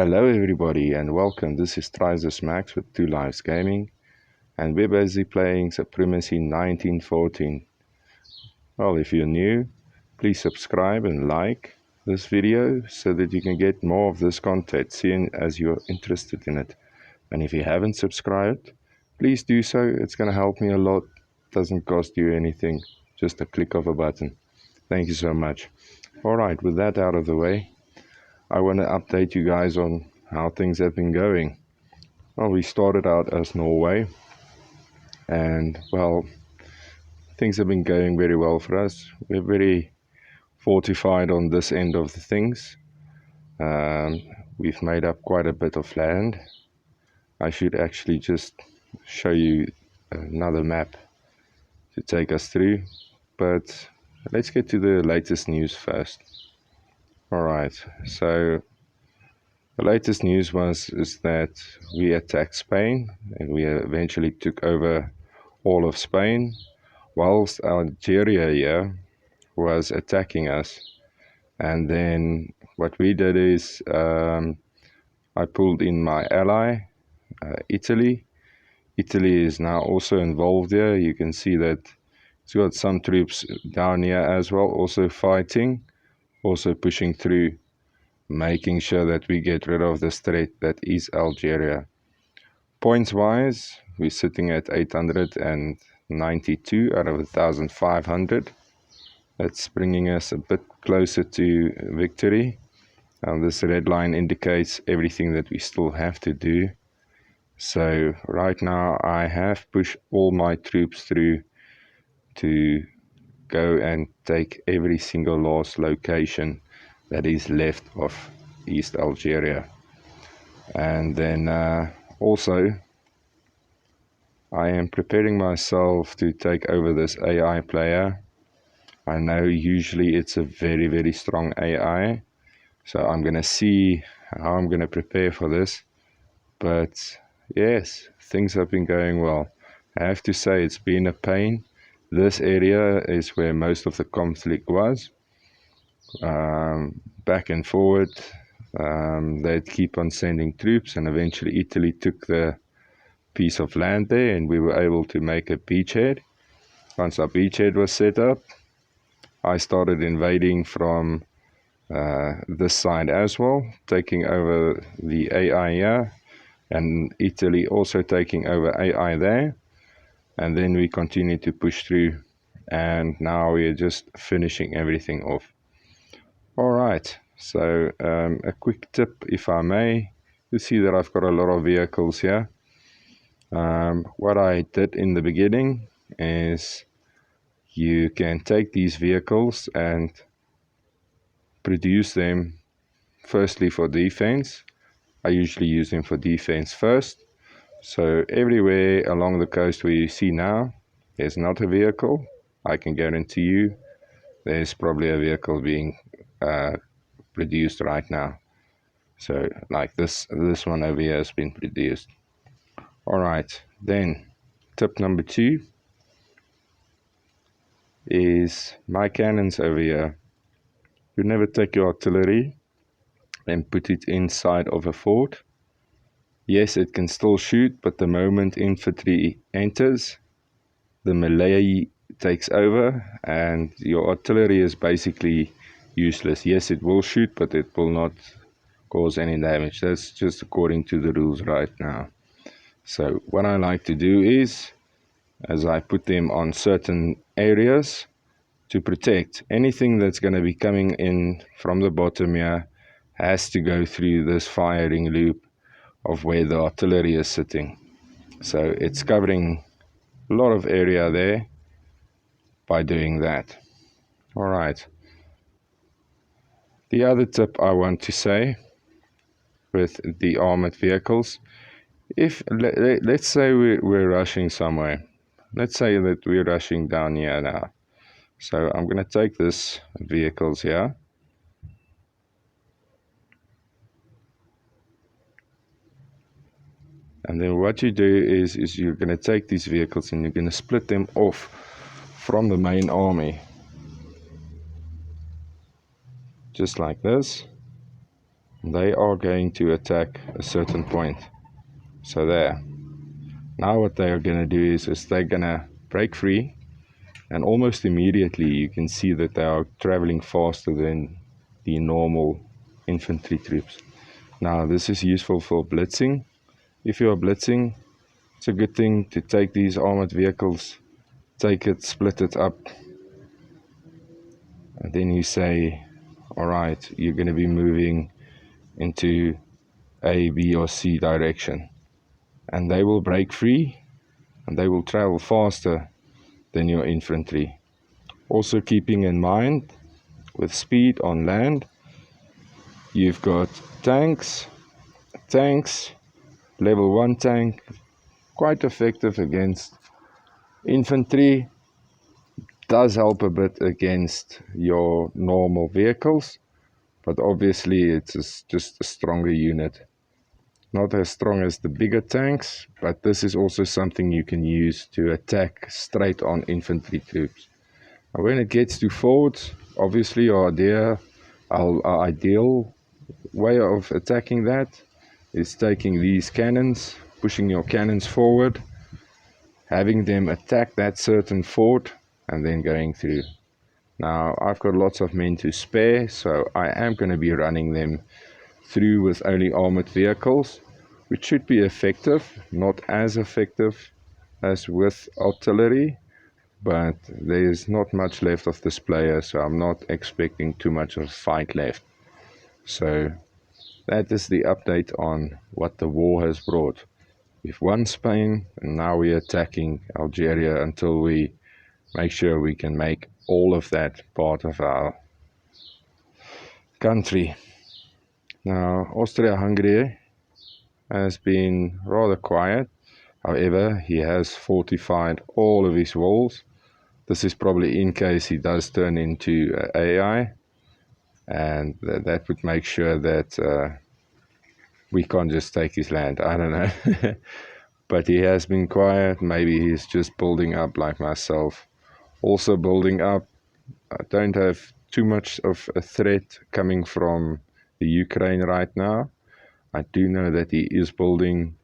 Hello everybody and welcome. This is Trizes Max with Two Lives Gaming, and we're busy playing Supremacy 1914. Well, if you're new, please subscribe and like this video so that you can get more of this content, seeing as you're interested in it. And if you haven't subscribed, please do so. It's going to help me a lot. Doesn't cost you anything, just a click of a button. Thank you so much. Alright, with that out of the way, I want to update you guys on how things have been going. Well, we started out as Norway, and well, things have been going very well for us. We're very fortified on this end of the things. We've made up quite a bit of land. I should actually just show you another map to take us through, but let's get to the latest news first. Alright, so the latest news is that we attacked Spain, and we eventually took over all of Spain, whilst Algeria here was attacking us. And then what we did is I pulled in my ally, Italy. Italy is now also involved here. You can see that it's got some troops down here as well, also fighting, also pushing through, making sure that we get rid of the threat that is Algeria. Points wise, we're sitting at 892 out of 1,500. That's bringing us a bit closer to victory. This red line indicates everything that we still have to do. So right now I have pushed all my troops through to go and take every single last location that is left of East Algeria. And then also I am preparing myself to take over this AI player. I know usually it's a very strong AI, so I'm gonna see how I'm gonna prepare for this. But yes, things have been going well. I have to say it's been a pain. This area is where most of the conflict was. Back and forward, they'd keep on sending troops, and eventually Italy took the piece of land there, and we were able to make a beachhead. Once our beachhead was set up, I started invading from this side as well, taking over the AI here, and Italy also taking over AI there. And then we continued to push through, and now we're just finishing everything off. Alright, so a quick tip, if I may. You see that I've got a lot of vehicles here. What I did in the beginning is you can take these vehicles and produce them firstly for defense. I usually use them for defense first. So everywhere along the coast where you see now, there's not a vehicle. I can guarantee you there's probably a vehicle being produced right now. So like this one over here has been produced. Alright, then tip number 2 is my cannons over here. You never take your artillery and put it inside of a fort. Yes, it can still shoot, but the moment infantry enters, the melee takes over and your artillery is basically useless. Yes, it will shoot, but it will not cause any damage. That's just according to the rules right now. So what I like to do is, as I put them on certain areas to protect, anything that's going to be coming in from the bottom here has to go through this firing loop of where the artillery is sitting. So it's covering a lot of area there by doing that. Alright. The other tip I want to say with the armored vehicles, if let's say we're rushing somewhere. Let's say that we're rushing down here now. So I'm going to take this vehicles here. And then what you do is you're going to take these vehicles and you're going to split them off from the main army. Just like this. they are going to attack a certain point. So there. Now what they are going to do is they're going to break free, and almost immediately you can see that they are traveling faster than the normal infantry troops. Now this is useful for blitzing. If you are blitzing, it's a good thing to take these armored vehicles, take it, split it up, and then you say, alright, you're going to be moving into A, B or C direction, and they will break free and they will travel faster than your infantry. Also keeping in mind, with speed on land, you've got tanks, level 1 tank, quite effective against infantry, does help a bit against your normal vehicles, but obviously it's just a stronger unit. Not as strong as the bigger tanks, but this is also something you can use to attack straight on infantry troops. And when it gets to forwards, obviously our ideal way of attacking that is taking these cannons, pushing your cannons forward, having them attack that certain fort, and then going through. Now, I've got lots of men to spare, so I am going to be running them through with only armored vehicles, which should be effective, not as effective as with artillery, but there's not much left of this player, so I'm not expecting too much of a fight left. So that is the update on what the war has brought. We've won Spain, and now we're attacking Algeria until we make sure we can make all of that part of our country. Now, Austria-Hungary has been rather quiet. However, he has fortified all of his walls. This is probably in case he does turn into AI, and that would make sure that we can't just take his land. I don't know. But he has been quiet. Maybe he's just building up like myself. Also building up. I don't have too much of a threat coming from the Ukraine right now. I do know that he is building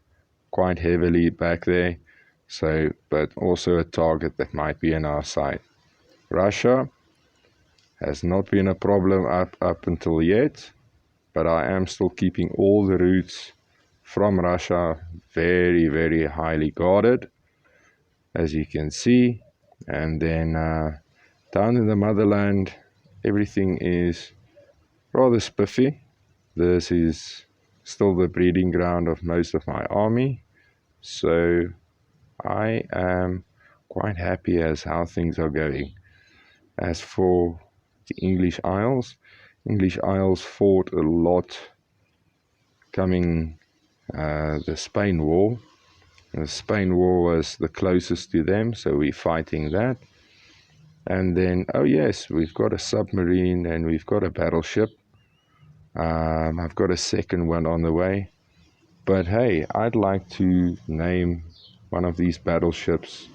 quite heavily back there. So, but also a target that might be on our side. Russia has not been a problem up until yet, but I am still keeping all the routes from Russia very, very highly guarded, as you can see. And then down in the motherland, everything is rather spiffy. This is still the breeding ground of most of my army, so I am quite happy as how things are going. As for the English Isles fought a lot coming the Spain War. The Spain War was the closest to them, so we're fighting that. And then, oh yes, we've got a submarine and we've got a battleship. I've got a second one on the way. But hey, I'd like to name one of these battleships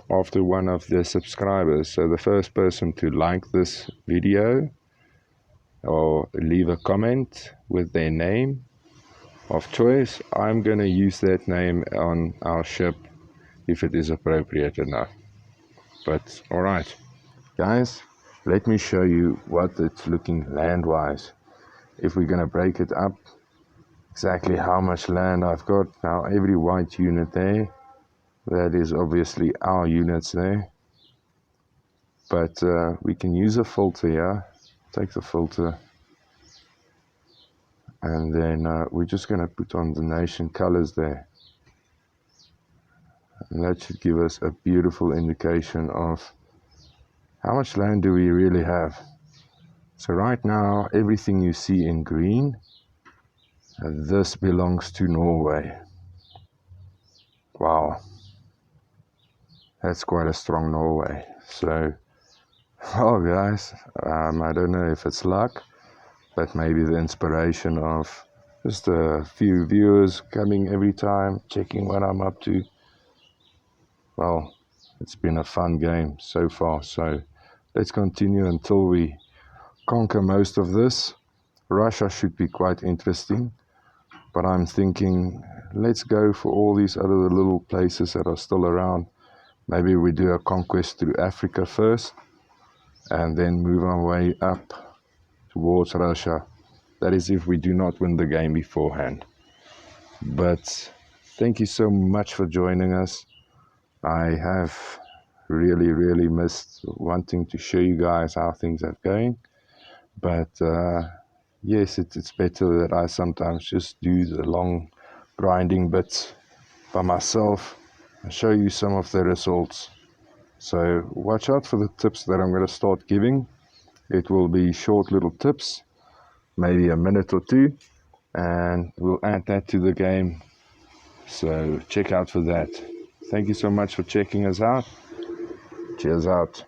after one of the subscribers. So the first person to like this video or leave a comment with their name of choice, I'm going to use that name on our ship if it is appropriate enough. But alright, guys, let me show you what it's looking land-wise. If we're going to break it up, exactly how much land I've got. Now every white unit there, that is obviously our units there. But we can use a filter here. Take the filter. And then we're just going to put on the nation colors there. And that should give us a beautiful indication of how much land do we really have. So right now, everything you see in green, this belongs to Norway. Wow. That's quite a strong Norway. So, well guys, I don't know if it's luck, but maybe the inspiration of just a few viewers coming every time, checking what I'm up to. Well, it's been a fun game so far, so let's continue until we conquer most of this. Russia should be quite interesting, but I'm thinking let's go for all these other little places that are still around. Maybe we do a conquest through Africa first and then move our way up towards Russia. That is if we do not win the game beforehand. But thank you so much for joining us. I have really missed wanting to show you guys how things are going. But yes, it's better that I sometimes just do the long grinding bits by myself and show you some of the results. So watch out for the tips that I'm going to start giving. It will be short little tips, maybe a minute or two, and we'll add that to the game. So check out for that. Thank you so much for checking us out. Cheers out.